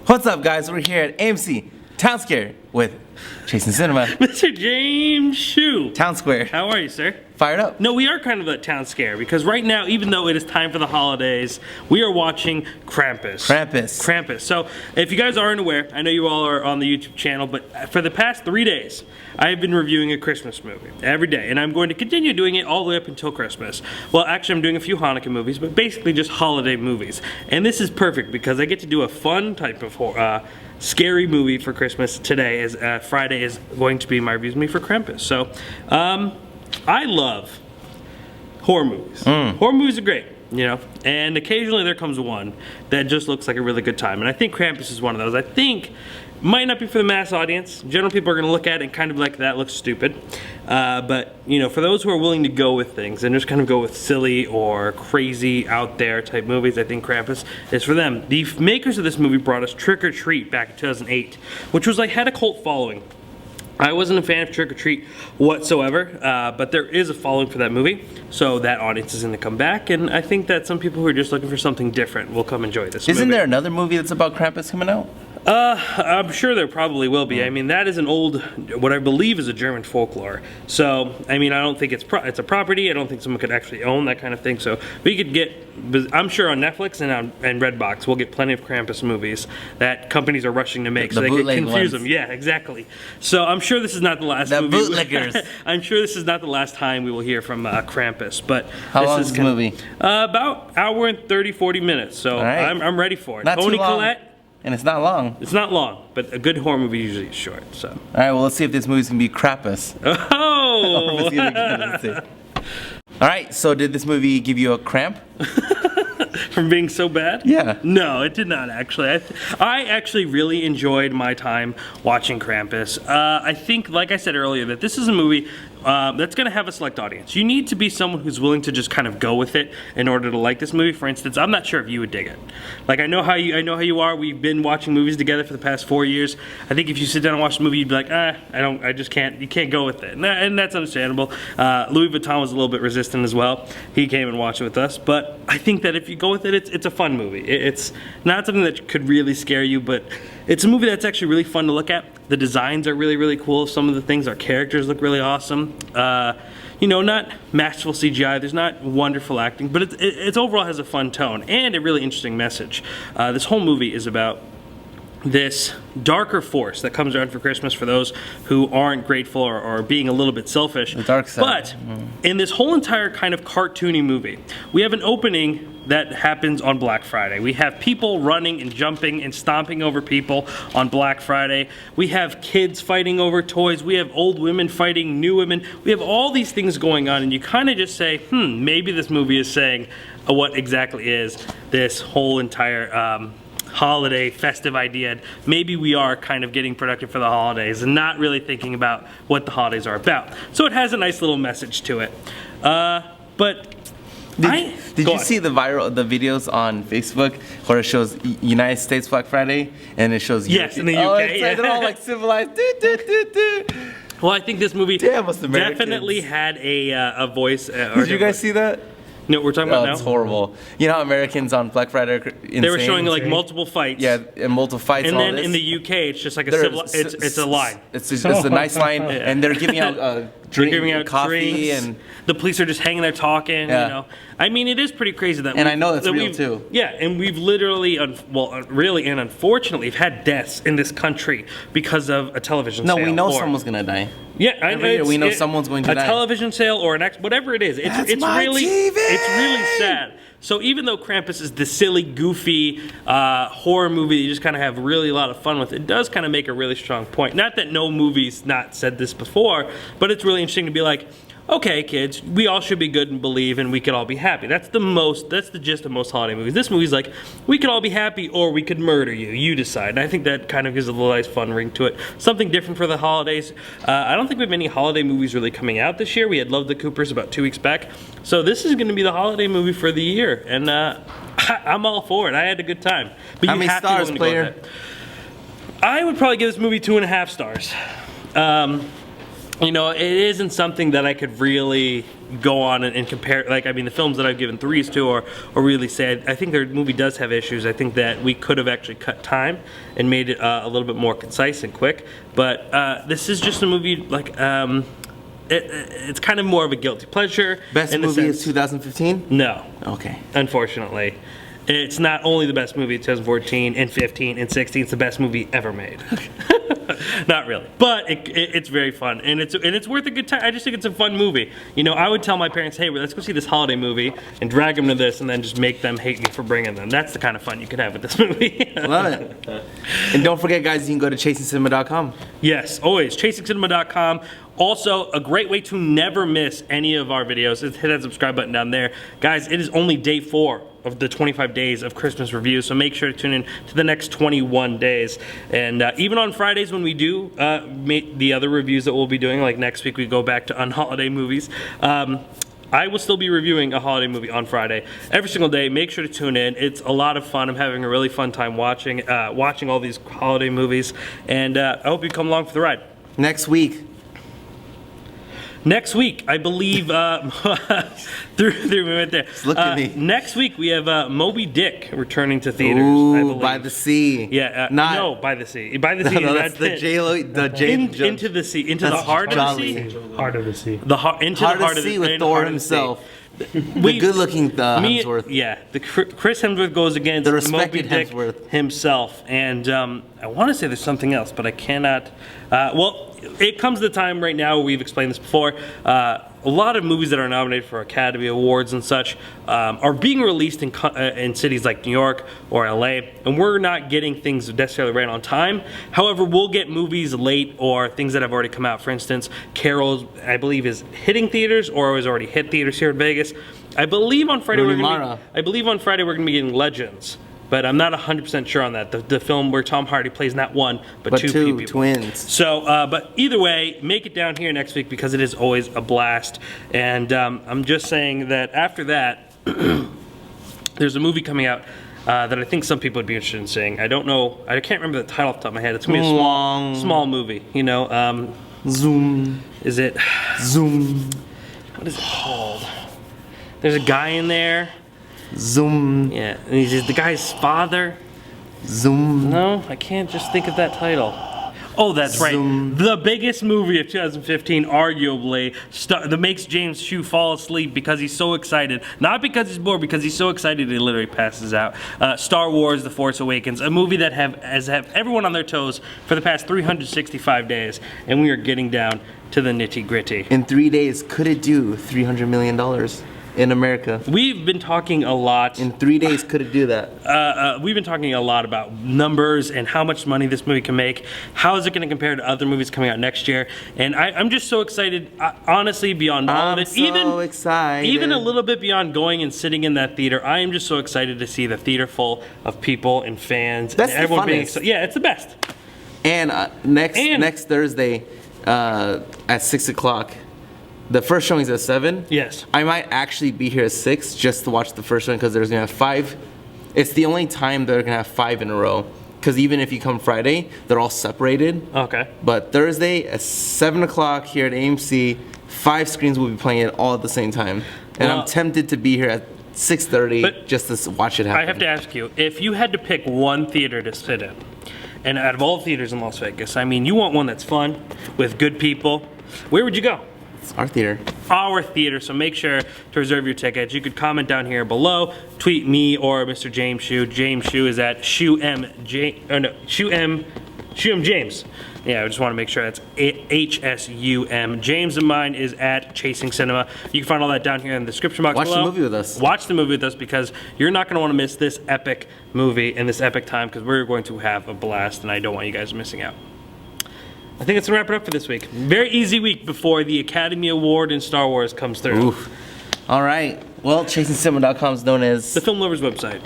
What's up, guys? We're here at AMC Town Square with Chasing Cinema. Mr. James Shue. Town Square. How are you, sir? Fired up. No, we are kind of at Town Scare because right now, even though it is time for the holidays, we are watching Krampus. Krampus. So, if you guys aren't aware, I know you all are on the YouTube channel, but for the past 3 days, I have been reviewing a Christmas movie every day, and I'm going to continue doing it all the way up until Christmas. Well, actually, I'm doing a few Hanukkah movies, but basically just holiday movies. And this is perfect because I get to do a fun type of scary movie for Christmas today, as Friday is going to be my reviews me for Krampus. So, I love horror movies. Horror movies are great, you know, and occasionally there comes one that just looks like a really good time, and I think Krampus is one of those. I think might not be for the mass audience. General people are going to look at it and kind of like, that looks stupid. But, you know, for those who are willing to go with things and just kind of go with silly or crazy out there type movies, I think Krampus is for them. The makers of this movie brought us Trick or Treat back in 2008, which was like, had a cult following. I wasn't a fan of Trick or Treat whatsoever, but there is a following for that movie, so that audience is going to come back, and I think that some people who are just looking for something different will come enjoy this movie. Isn't there another movie that's about Krampus coming out? I'm sure there probably will be. I mean, that is an old, what I believe is a German folklore. So, I mean, I don't think it's a property. I don't think someone could actually own that kind of thing. So, we could get, I'm sure on Netflix and Redbox, we'll get plenty of Krampus movies that companies are rushing to make, so they can confuse them. Yeah, exactly. So, I'm sure this is not the last movie. The bootleggers. I'm sure this is not the last time we will hear from Krampus. But how long is the movie? About hour and 30, 40 minutes. So, right. I'm ready for it. Not Toni too long. Collette. And it's not long. It's not long, but a good horror movie usually is short, so. All right, well, let's see if this movie's gonna be Krampus. Oh! Let's see. All right, so did this movie give you a cramp? From being so bad? Yeah. No, it did not actually. I actually really enjoyed my time watching Krampus. I think, like I said earlier, that this is a movie that's going to have a select audience. You need to be someone who's willing to just kind of go with it in order to like this movie. For instance, I'm not sure if you would dig it. Like, I know how you are. We've been watching movies together for the past 4 years. I think if you sit down and watch the movie, you'd be like, I just can't. You can't go with it, and that's understandable. Louis Vuitton was a little bit resistant as well. He came and watched it with us, but I think that if you go with it, it's a fun movie. It's not something that could really scare you, but it's a movie that's actually really fun to look at. The designs are really, really cool. Some of the things, our characters look really awesome. You know, not masterful CGI, there's not wonderful acting, but it's overall has a fun tone and a really interesting message. This whole movie is about this darker force that comes around for Christmas for those who aren't grateful or being a little bit selfish. The dark side. But in this whole entire kind of cartoony movie, we have an opening that happens on Black Friday. We have people running and jumping and stomping over people on Black Friday. We have kids fighting over toys. We have old women fighting new women. We have all these things going on, and you kind of just say, maybe this movie is saying what exactly is this whole entire holiday festive idea. Maybe we are kind of getting productive for the holidays and not really thinking about what the holidays are about. So it has a nice little message to it. But did you see the videos on Facebook where it shows United States Black Friday and it shows yes in the UK? Yeah. They're all like civilized. Well, I think this movie Americans definitely had a voice. Did you guys see that? No, we're talking about now? It's horrible. You know how Americans on Black Friday are insane? They were showing like multiple fights. Yeah, and multiple fights and all then this. in the UK, it's just like it's a line. It's a nice line, and they're giving out coffee, drinks, and the police are just hanging there talking. Yeah. You know, I mean, it is pretty crazy that. And I know that's real too. Yeah, and we've literally, really and unfortunately, have had deaths in this country because of a television sale. No, we know someone's gonna die. Yeah, every year we know someone's going to die. A television sale or whatever it is. It's really sad. So even though Krampus is the silly, goofy horror movie that you just kind of have really a lot of fun with, it does kind of make a really strong point. Not that no movie's not said this before, but it's really interesting to be like, okay, kids, we all should be good and believe, and we could all be happy. That's the gist of most holiday movies. This movie's like, we could all be happy, or we could murder you. You decide. And I think that kind of gives a little nice fun ring to it. Something different for the holidays. I don't think we have any holiday movies really coming out this year. We had Love the Coopers about 2 weeks back. So this is going to be the holiday movie for the year, and I'm all for it. I had a good time. But how many stars, player? I would probably give this movie 2.5 stars. You know, it isn't something that I could really go on and compare. Like, I mean, the films that I've given 3s to are really sad. I think their movie does have issues. I think that we could have actually cut time and made it a little bit more concise and quick. But this is just a movie like. It's kind of more of a guilty pleasure. Best movie is 2015? No. Okay. Unfortunately. It's not only the best movie of 2014 and 15 and 16, it's the best movie ever made. Not really. But it's very fun, and it's worth a good time. I just think it's a fun movie. You know, I would tell my parents, hey, let's go see this holiday movie, and drag them to this, and then just make them hate me for bringing them. That's the kind of fun you can have with this movie. Love it. And don't forget, guys, you can go to chasingcinema.com. Yes, always. chasingcinema.com. Also, a great way to never miss any of our videos is hit that subscribe button down there. Guys, it is only day 4 of the 25 days of Christmas reviews, so make sure to tune in to the next 21 days. And even on Fridays when we do the other reviews that we'll be doing, like next week we go back to unholiday movies, I will still be reviewing a holiday movie on Friday every single day. Make sure to tune in. It's a lot of fun. I'm having a really fun time watching all these holiday movies, and I hope you come along for the ride. Next week, I believe, through we went there. Just look at me. Next week we have Moby Dick returning to theaters. Ooh, I believe. By the Sea. Yeah, no, By the Sea. By the Sea. No, that's the Into the sea, into the heart of the sea. Heart of the Sea. Into the heart of the sea with Thor himself. The good-looking Hemsworth. Yeah, Chris Hemsworth goes against the respected Moby Dick Hemsworth himself, and I want to say there's something else, but I cannot. Well, it comes to the time right now. We've explained this before. A lot of movies that are nominated for Academy Awards and such are being released in cities like New York or LA, and we're not getting things necessarily right on time. However, we'll get movies late or things that have already come out. For instance, Carol, I believe, is hitting theaters or has already hit theaters here in Vegas. I believe on Friday we're going to be getting Legends. But I'm not 100% sure on that. The film where Tom Hardy plays not one, but two people. Twins. So, but either way, make it down here next week because it is always a blast. And I'm just saying that after that, there's a movie coming out that I think some people would be interested in seeing. I don't know. I can't remember the title off the top of my head. It's going to be a small movie. You know, Zoom. Is it? Zoom. What is it called? There's a guy in there. Zoom. Yeah, and he's the guy's father. Zoom. No, I can't just think of that title. Oh, that's Zoom. right. The biggest movie of 2015, arguably, that makes James Shue fall asleep because he's so excited. Not because he's bored, because he's so excited he literally passes out. Star Wars: The Force Awakens, a movie that has everyone on their toes for the past 365 days, and we are getting down to the nitty gritty. In 3 days, could it do $300 million? In America. We've been talking a lot. In 3 days, could it do that? We've been talking a lot about numbers and how much money this movie can make. How is it going to compare to other movies coming out next year? And I'm just so excited, honestly, beyond all of it. Even a little bit beyond going and sitting in that theater, I am just so excited to see the theater full of people and fans. That's and everyone the funnest. being excited. Yeah, it's the best. And next Thursday at 6 o'clock, the first showing is at 7. Yes. I might actually be here at 6 just to watch the first one because there's going to have 5. It's the only time they're going to have 5 in a row. Because even if you come Friday, they're all separated. Okay. But Thursday at 7 o'clock here at AMC, 5 screens will be playing it all at the same time. And I'm tempted to be here at 6:30 just to watch it happen. I have to ask you, if you had to pick one theater to sit in, and out of all the theaters in Las Vegas, I mean, you want one that's fun, with good people, where would you go? It's our theater. Our theater, so make sure to reserve your tickets. You could comment down here below, tweet me or Mr. James Shue. James Shue is at Shue M James. Yeah, I just want to make sure that's HSUM. James and mine is at Chasing Cinema. You can find all that down here in the description box below. Watch the movie with us. Watch the movie with us because you're not going to want to miss this epic movie and this epic time because we're going to have a blast and I don't want you guys missing out. I think it's going to wrap it up for this week. Very easy week before the Academy Award in Star Wars comes through. Oof. All right. Well, chasingcinema.com is known as the Film Lovers website.